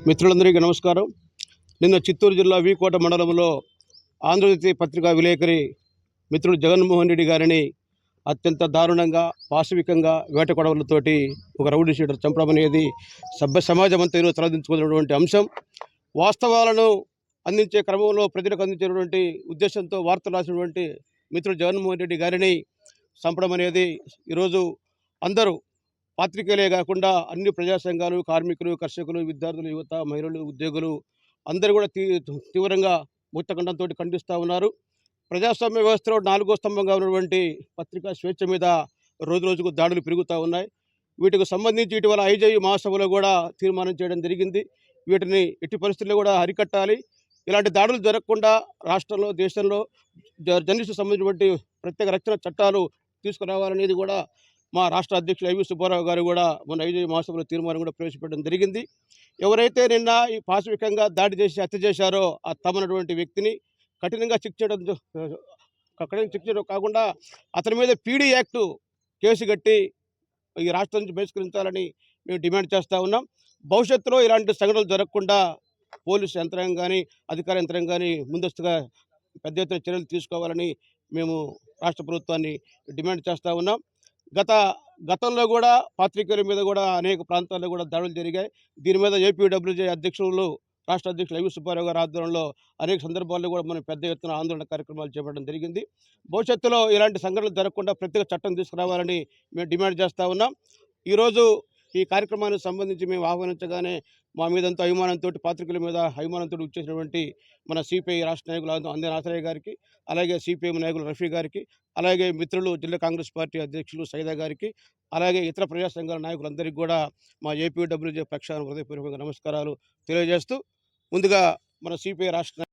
మిత్రులందరికీ నమస్కారం. నిన్న చిత్తూరు జిల్లా వీకోట మండలంలో ఆంధ్రజ్యోతి పత్రికా విలేకరి మిత్రుడు జగన్మోహన్ రెడ్డి గారిని అత్యంత దారుణంగా పాశవికంగా వేటకొడవలతోటి ఒక రౌడీ షీటర్ చంపడం అనేది సభ్య సమాజం అంతా ఈరోజు తలదించుకున్నటువంటి అంశం. వాస్తవాలను అందించే క్రమంలో ప్రజలకు అందించేటువంటి ఉద్దేశంతో వార్తలు రాసినటువంటి మిత్రుడు జగన్మోహన్ రెడ్డి గారిని చంపడం అనేది ఈరోజు అందరూ పాత్రికేయులే కాకుండా అన్ని ప్రజా సంఘాలు, కార్మికులు, కర్షకులు, విద్యార్థులు, యువత, మహిళలు, ఉద్యోగులు అందరూ కూడా తీవ్రంగా ముక్తకంఠంతో ఖండిస్తూ ఉన్నారు. ప్రజాస్వామ్య వ్యవస్థలో నాలుగో స్తంభంగా ఉన్నటువంటి పత్రికా స్వేచ్ఛ మీద రోజు రోజుకు దాడులు పెరుగుతూ ఉన్నాయి. వీటికి సంబంధించి ఇటీవల ఐజేయు మహాసభలో కూడా తీర్మానం చేయడం జరిగింది. వీటిని ఎట్టి పరిస్థితుల్లో కూడా అరికట్టాలి. ఇలాంటి దాడులు జరగకుండా రాష్ట్రంలో, దేశంలో జర్నలిస్టుకు సంబంధించినటువంటి ప్రత్యేక రక్షణ చట్టాలు తీసుకురావాలనేది కూడా మా రాష్ట్ర అధ్యక్షులు ఐవి సుబ్బారావు గారు కూడా మొన్న ఐజేయు మహాసభలో తీర్మానం కూడా ప్రవేశపెట్టడం జరిగింది. ఎవరైతే నిన్న ఈ పాశవికంగా దాడి చేసి హత్య చేశారో ఆ తమనటువంటి వ్యక్తిని కఠినంగా శిక్ష చేయడం కాకుండా అతని మీద పీడీ యాక్టు కేసు కట్టి ఈ రాష్ట్రం నుంచి బహిష్కరించాలని మేము డిమాండ్ చేస్తూ ఉన్నాం. భవిష్యత్తులో ఇలాంటి సంఘటనలు జరగకుండా పోలీసు యంత్రాంగం కానీ, అధికార యంత్రాంగం కానీ ముందస్తుగా పెద్ద ఎత్తున చర్యలు తీసుకోవాలని మేము రాష్ట్ర ప్రభుత్వాన్ని డిమాండ్ చేస్తూ ఉన్నాం. గతంలో కూడా పాత్రికేయుల మీద కూడా అనేక ప్రాంతాల్లో కూడా దాడులు జరిగాయి. దీని మీద ఏపీడబ్ల్యూజే అధ్యక్షులు, రాష్ట్ర అధ్యక్షులు ఐవి సుబ్బారావు గారి ఆధ్వర్యంలో అనేక సందర్భాల్లో కూడా మనం పెద్ద ఎత్తున ఆందోళన కార్యక్రమాలు చేపట్టడం జరిగింది. భవిష్యత్తులో ఇలాంటి సంఘటనలు జరగకుండా ప్రత్యేక చట్టం తీసుకురావాలని మేము డిమాండ్ చేస్తూ ఉన్నాం. ఈరోజు ఈ కార్యక్రమానికి సంబంధించి మేము ఆహ్వానించగానే మా మీదంతా అభిమానంతో, పాత్రికేయుల మీద అభిమానంతో వచ్చేసినటువంటి మన సిపిఐ రాష్ట్ర నాయకులు అందే ఆశ్రయ గారికి, అలాగే సిపిఎం నాయకులు రఫీ గారికి, అలాగే మిత్రులు జిల్లా కాంగ్రెస్ పార్టీ అధ్యక్షులు సైదా గారికి, అలాగే ఇతర ప్రజా సంఘాల నాయకులందరికీ కూడా మా ఏపీడబ్ల్యూజే పక్షాన హృదయపూర్వక నమస్కారాలు తెలియజేస్తూ, ముందుగా మన సిపిఐ రాష్ట్ర